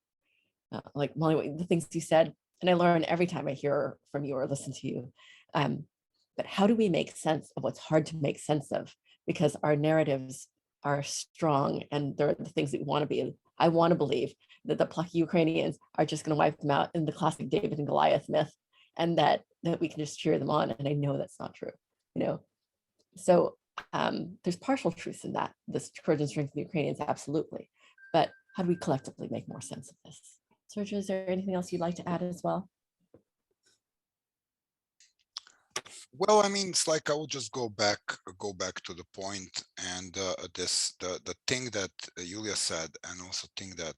Like Molly, the things you said, and I learn every time I hear from you or listen to you, but how do we make sense of what's hard to make sense of? Because our narratives are strong and they're the things that we want to be. I want to believe that the plucky Ukrainians are just going to wipe them out in the classic David and Goliath myth, and that we can just cheer them on. And I know that's not true, So there's partial truth in that. This Trojan strength of the Ukrainians, absolutely. But how do we collectively make more sense of this? Srdja, is there anything else you'd like to add as well? Well, I mean, it's like I will just go back to the point, and the thing that Yulia said, and also thing that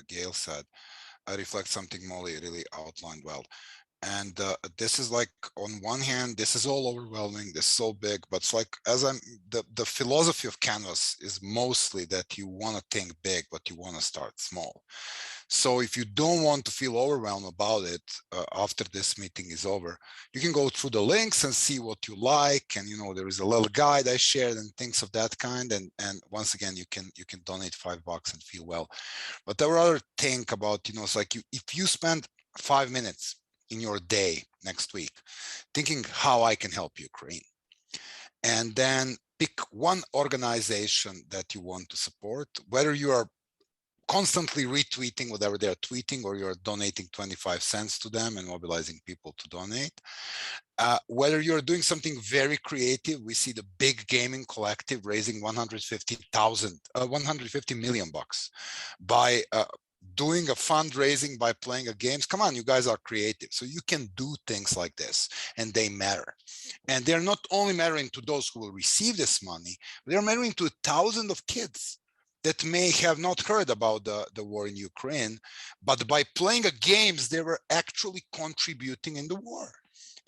Gayle said, reflects something Molly really outlined well. And this is like, on one hand, this is all overwhelming, this is so big, but it's like, the philosophy of Canvas is mostly that you want to think big, but you want to start small. So if you don't want to feel overwhelmed about it after this meeting is over, you can go through the links and see what you like. And, there is a little guide I shared and things of that kind. And once again, you can donate $5 and feel well. But there were other thing about, it's like if you spend 5 minutes in your day next week thinking how I can help Ukraine, and then pick one organization that you want to support, whether you are constantly retweeting whatever they're tweeting, or you're donating 25 cents to them and mobilizing people to donate. Whether you're doing something very creative, we see the Big Gaming Collective raising 150 million bucks by doing a fundraising by playing a games. Come on, you guys are creative. So you can do things like this, and they matter. And they're not only mattering to those who will receive this money, they're mattering to thousands of kids that may have not heard about the war in Ukraine, but by playing a games, they were actually contributing in the war.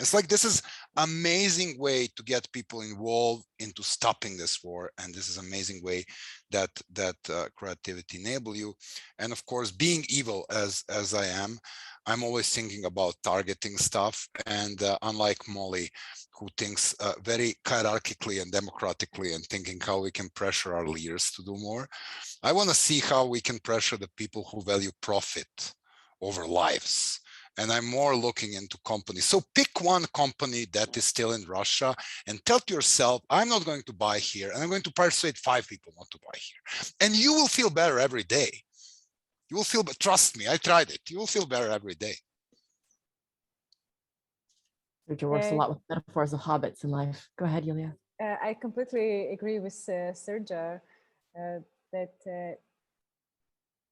It's like, this is amazing way to get people involved into stopping this war. And this is amazing way that creativity enable you. And of course, being evil as I am, I'm always thinking about targeting stuff. And unlike Molly, who thinks very hierarchically and democratically and thinking how we can pressure our leaders to do more, I want to see how we can pressure the people who value profit over lives. And I'm more looking into companies. So pick one company that is still in Russia and tell to yourself, I'm not going to buy here, and I'm going to persuade 5 people not to buy here. And you will feel better every day. You will feel, but trust me, I tried it. You will feel better every day. Srdja works a lot with metaphors of hobbits in life. Go ahead, Yulia. I completely agree with Srdja that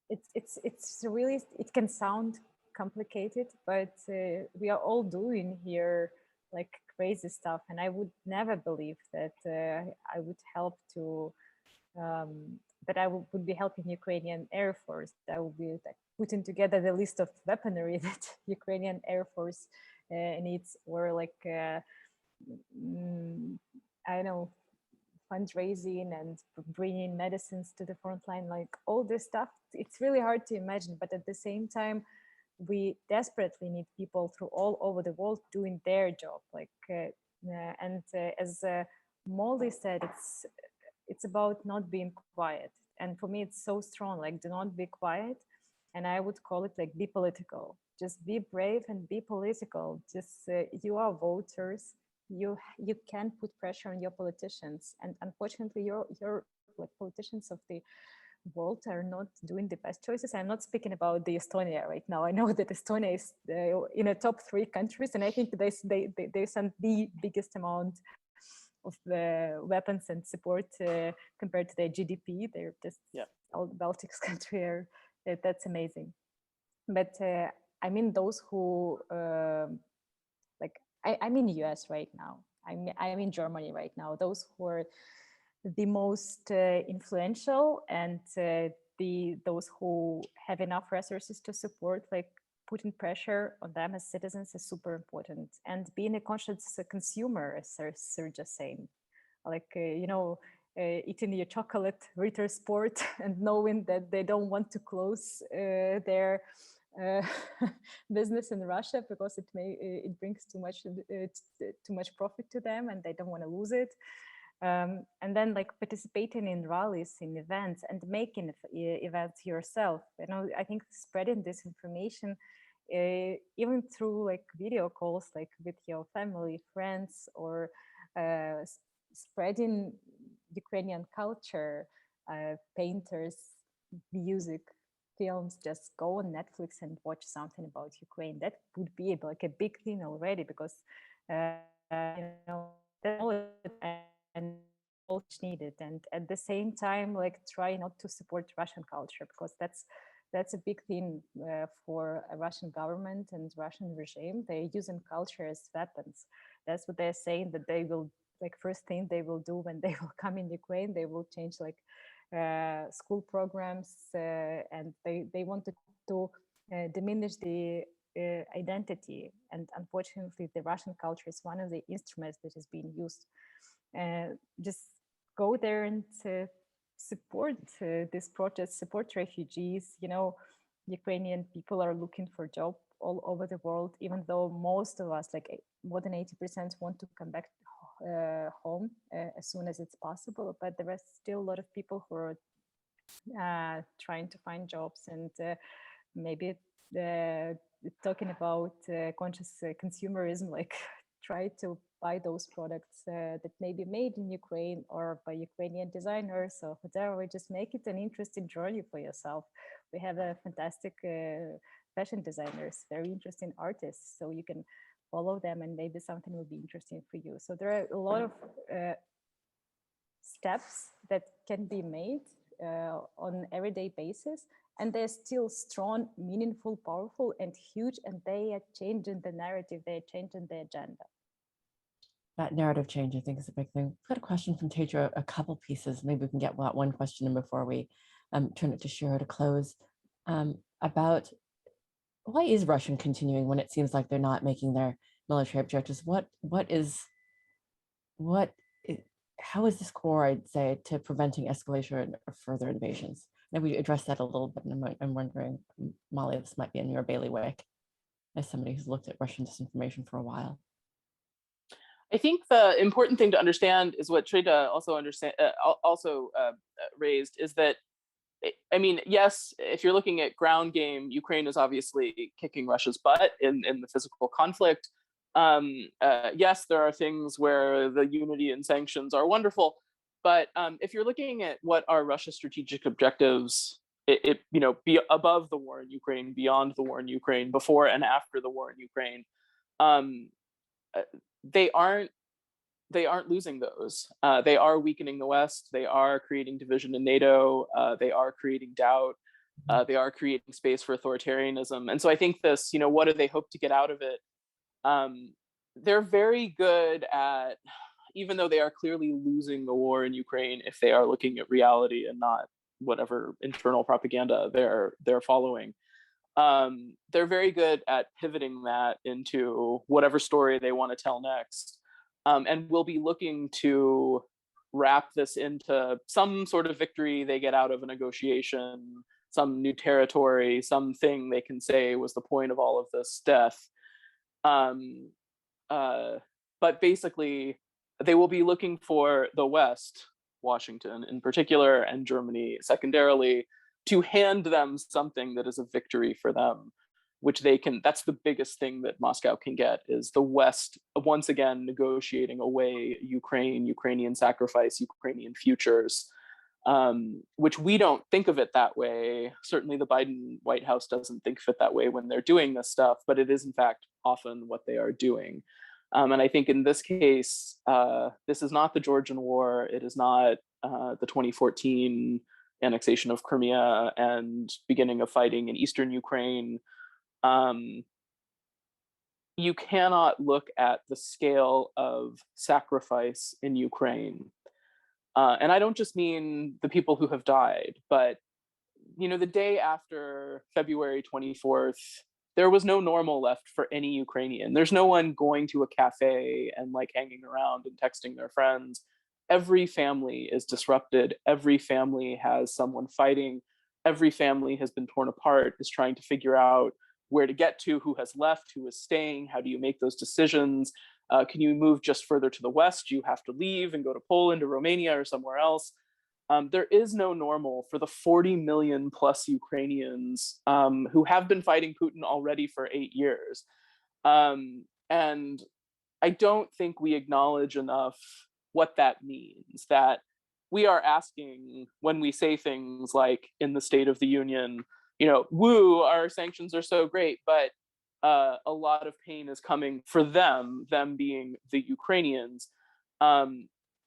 it's really, it can sound complicated, but we are all doing here like crazy stuff, and I would never believe that I would help to that I would be helping Ukrainian Air Force. I would be like putting together the list of weaponry that Ukrainian Air Force needs, or like I don't know, fundraising and bringing medicines to the front line, like all this stuff. It's really hard to imagine, but at the same time, we desperately need people through all over the world doing their job. Like, as Molly said, it's about not being quiet. And for me, it's so strong. Like, do not be quiet. And I would call it like, be political. Just be brave and be political. Just you are voters. You can put pressure on your politicians. And unfortunately, your like politicians of the world are not doing the best choices. I'm not speaking about the Estonia right now. I know that Estonia is in the top 3 countries, and I think they send the biggest amount of the weapons and support compared to their GDP. They're just all the Baltics country are. That's amazing. But I mean those who like I'm in US right now. I'm in Germany right now. Those who are the most influential and those who have enough resources to support, like putting pressure on them as citizens is super important. And being a conscious consumer, as Srdja saying, like, eating your chocolate Ritter Sport and knowing that they don't want to close their business in Russia because it brings too much profit to them and they don't want to lose it. And then like participating in rallies, in events, and making events yourself. I think spreading this information, even through like video calls, like with your family, friends, or spreading Ukrainian culture, painters, music, films, just go on Netflix and watch something about Ukraine. That would be like a big thing already, because that's all and much needed. And at the same time, like, try not to support Russian culture, because that's a big thing for a Russian government and Russian regime. They're using culture as weapons. That's what they're saying, that they will, like, first thing they will do when they will come in Ukraine, they will change like school programs, and they wanted to diminish the identity. And unfortunately, the Russian culture is one of the instruments that is being used. Just go there and support this protest, support refugees. Ukrainian people are looking for job all over the world, even though most of us, like more than 80%, want to come back home as soon as it's possible. But there are still a lot of people who are trying to find jobs, and maybe talking about conscious consumerism, like try to buy those products that may be made in Ukraine or by Ukrainian designers or whatever. Just make it an interesting journey for yourself. We have a fantastic fashion designers, very interesting artists, so you can follow them and maybe something will be interesting for you. So there are a lot of steps that can be made on an everyday basis, and they're still strong, meaningful, powerful, and huge, and they are changing the narrative, they're changing the agenda. That narrative change, I think, is a big thing. I've got a question from Teja, a couple pieces. Maybe we can get one question in before we turn it to Shiro to close. About why is Russian continuing when it seems like they're not making their military objectives? How is this core, I'd say, to preventing escalation or further invasions? Now we addressed that a little bit, and I'm wondering, Molly, this might be in your bailiwick, as somebody who's looked at Russian disinformation for a while. I think the important thing to understand is what Srdja also raised, is that, I mean, yes, if you're looking at ground game, Ukraine is obviously kicking Russia's butt in the physical conflict. Yes, there are things where the unity and sanctions are wonderful, but if you're looking at what are Russia's strategic objectives, be above the war in Ukraine, beyond the war in Ukraine, before and after the war in Ukraine, they aren't losing those. They are weakening the West. They are creating division in NATO. They are creating doubt. They are creating space for authoritarianism. And so I think this, what do they hope to get out of it? They're very good at, even though they are clearly losing the war in Ukraine, if they are looking at reality and not whatever internal propaganda they're following, they're very good at pivoting that into whatever story they want to tell next. And we'll be looking to wrap this into some sort of victory they get out of a negotiation, some new territory, something they can say was the point of all of this death. But basically, they will be looking for the West, Washington in particular, and Germany secondarily, to hand them something that is a victory for them, which they can. That's the biggest thing that Moscow can get, is the West once again negotiating away Ukrainian sacrifice, Ukrainian futures, which we don't think of it that way. Certainly the Biden White House doesn't think of it that way when they're doing this stuff, but it is in fact often what they are doing. And I think in this case, this is not the Georgian War. It is not the 2014 annexation of Crimea and beginning of fighting in Eastern Ukraine. You cannot look at the scale of sacrifice in Ukraine. And I don't just mean the people who have died, but the day after February 24th, there was no normal left for any Ukrainian. There's no one going to a cafe and like hanging around and texting their friends. Every family is disrupted. Every family has someone fighting. Every family has been torn apart, is trying to figure out where to get to, who has left, who is staying, how do you make those decisions? Can you move just further to the west? Do you have to leave and go to Poland or Romania or somewhere else? There is no normal for the 40 million plus Ukrainians who have been fighting Putin already for 8 years. And I don't think we acknowledge enough what that means, that we are asking when we say things like in the State of the Union, woo, our sanctions are so great, but a lot of pain is coming for them being the Ukrainians.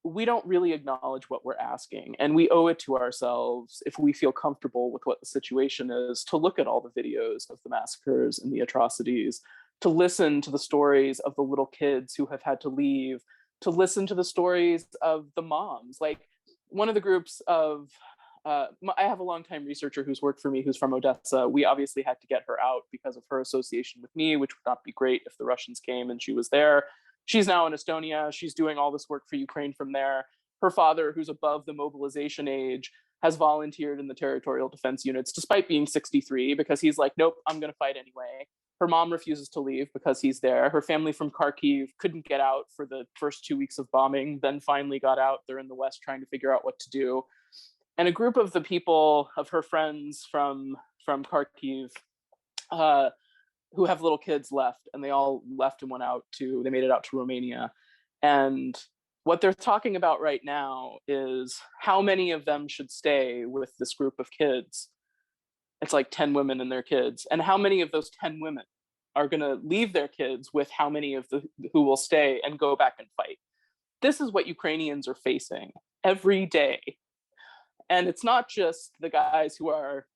We don't really acknowledge what we're asking, and we owe it to ourselves, if we feel comfortable with what the situation is, to look at all the videos of the massacres and the atrocities, to listen to the stories of the little kids who have had to leave, to listen to the stories of the moms. Like, one of the groups of I have a longtime researcher who's worked for me who's from Odessa. We obviously had to get her out because of her association with me, which would not be great if the Russians came and she was there. She's now in Estonia. She's doing all this work for Ukraine from there. Her father, who's above the mobilization age, has volunteered in the territorial defense units despite being 63, because he's like, nope, I'm going to fight anyway. Her mom refuses to leave because he's there. Her family from Kharkiv couldn't get out for the first 2 weeks of bombing, then finally got out. They're in the West trying to figure out what to do. And a group of the people, of her friends from Kharkiv, who have little kids left, and they all left and they made it out to Romania. And what they're talking about right now is how many of them should stay with this group of kids. It's like 10 women and their kids. And how many of those 10 women are going to leave their kids with how many of who will stay and go back and fight. This is what Ukrainians are facing every day. And it's not just the guys who are,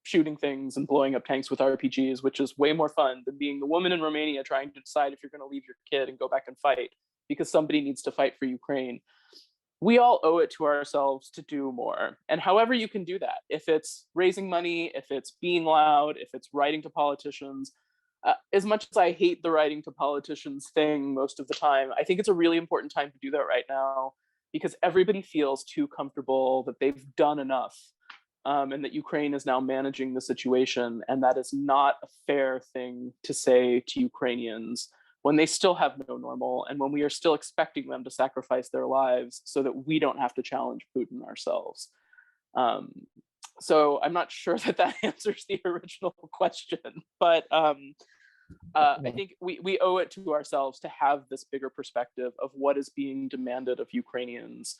shooting things and blowing up tanks with RPGs, which is way more fun than being the woman in Romania trying to decide if you're going to leave your kid and go back and fight because somebody needs to fight for Ukraine. We all owe it to ourselves to do more. And however you can do that, if it's raising money, if it's being loud, if it's writing to politicians, as much as I hate the writing to politicians thing most of the time, I think it's a really important time to do that right now, because everybody feels too comfortable that they've done enough, and that Ukraine is now managing the situation. And that is not a fair thing to say to Ukrainians when they still have no normal, and when we are still expecting them to sacrifice their lives so that we don't have to challenge Putin ourselves. So I'm not sure that answers the original question, but I think we owe it to ourselves to have this bigger perspective of what is being demanded of Ukrainians,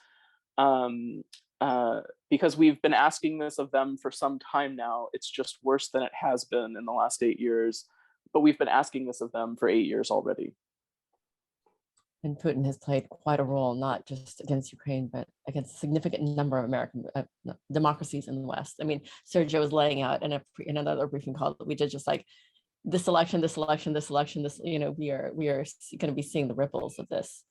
because we've been asking this of them for some time now. It's just worse than it has been in the last 8 years, but we've been asking this of them for 8 years already. And Putin has played quite a role, not just against Ukraine, but against a significant number of American democracies in the West. I mean, Sergio was laying out in another briefing call that we did, just like this election, we are going to be seeing the ripples of this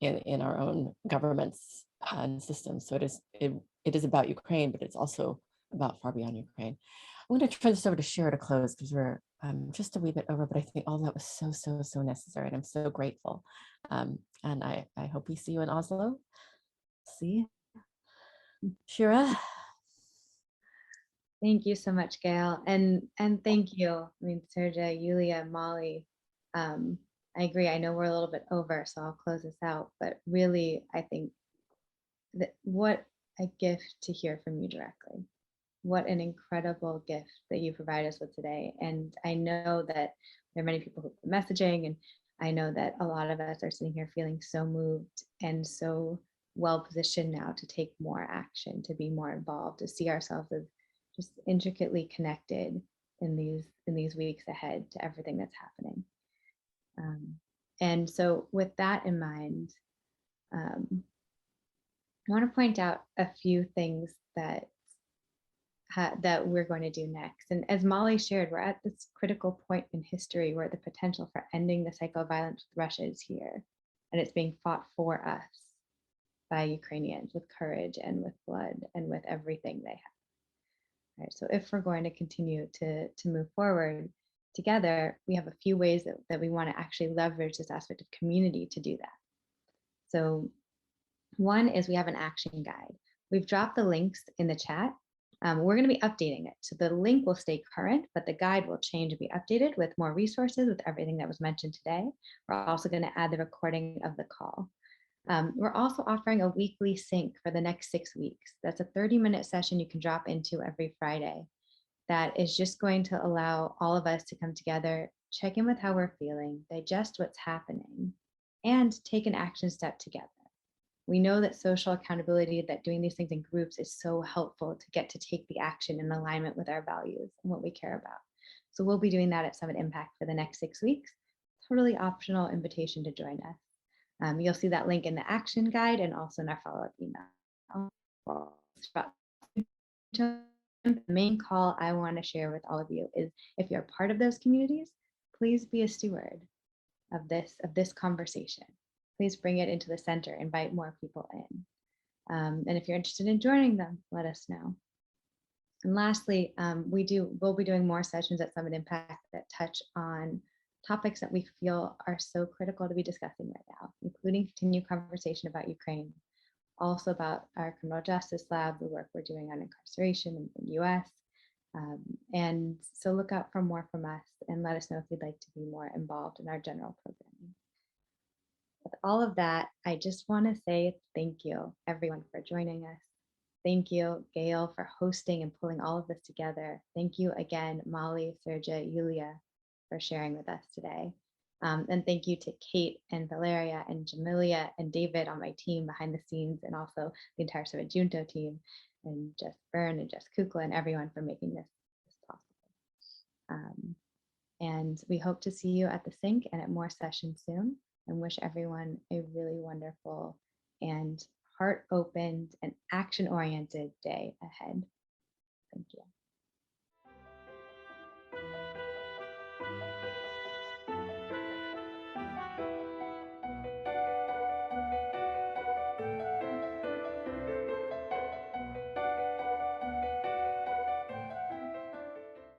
in our own governments and systems. So it is about Ukraine, but it's also about far beyond Ukraine. I'm going to turn this over to Shira to close, because we're just a wee bit over, but I think all that was so necessary, and I'm so grateful. And I hope we see you in Oslo. See, Shira. Thank you so much, Gayle, and thank you. I mean, Srdja, Yulia, Molly. I agree. I know we're a little bit over, so I'll close this out. But really, I think that what a gift to hear from you directly. What an incredible gift that you provide us with today. And I know that there are many people who've been messaging, and I know that a lot of us are sitting here feeling so moved and so well positioned now to take more action, to be more involved, to see ourselves as just intricately connected in these weeks ahead to everything that's happening. And so with that in mind, I want to point out a few things that we're going to do next. And as Molly shared, we're at this critical point in history where the potential for ending the cycle of violence with Russia is here, and it's being fought for us by Ukrainians with courage and with blood and with everything they have. Right, so if we're going to continue to move forward together, we have a few ways that we want to actually leverage this aspect of community to do that. So one is we have an action guide. We've dropped the links in the chat. We're going to be updating it. So the link will stay current, but the guide will change and be updated with more resources, with everything that was mentioned today. We're also going to add the recording of the call. We're also offering a weekly sync for the next 6 weeks. That's a 30-minute session you can drop into every Friday. That is just going to allow all of us to come together, check in with how we're feeling, digest what's happening, and take an action step together. We know that social accountability, that doing these things in groups is so helpful to get to take the action in alignment with our values and what we care about. So we'll be doing that at Summit Impact for the next 6 weeks. Totally optional invitation to join us. You'll see that link in the action guide and also in our follow-up email. The main call I want to share with all of you is, if you're part of those communities, please be a steward of this conversation. Please bring it into the center, invite more people in. And if you're interested in joining them, let us know. And lastly, we'll be doing more sessions at Summit Impact that touch on topics that we feel are so critical to be discussing right now, including continued conversation about Ukraine, also about our criminal justice lab, the work we're doing on incarceration in the US. And so look out for more from us and let us know if you'd like to be more involved in our general programming. With all of that, I just want to say thank you, everyone, for joining us. Thank you, Gayle, for hosting and pulling all of this together. Thank you again, Molly, Srdja, Yulia, for sharing with us today. And thank you to Kate and Valeria and Jamilia and David on my team behind the scenes, and also the entire Summit Junto team, and Jess Byrne and Jess Kukla and everyone for making this possible. And we hope to see you at the Sync and at more sessions soon, and wish everyone a really wonderful and heart-opened and action-oriented day ahead. Thank you.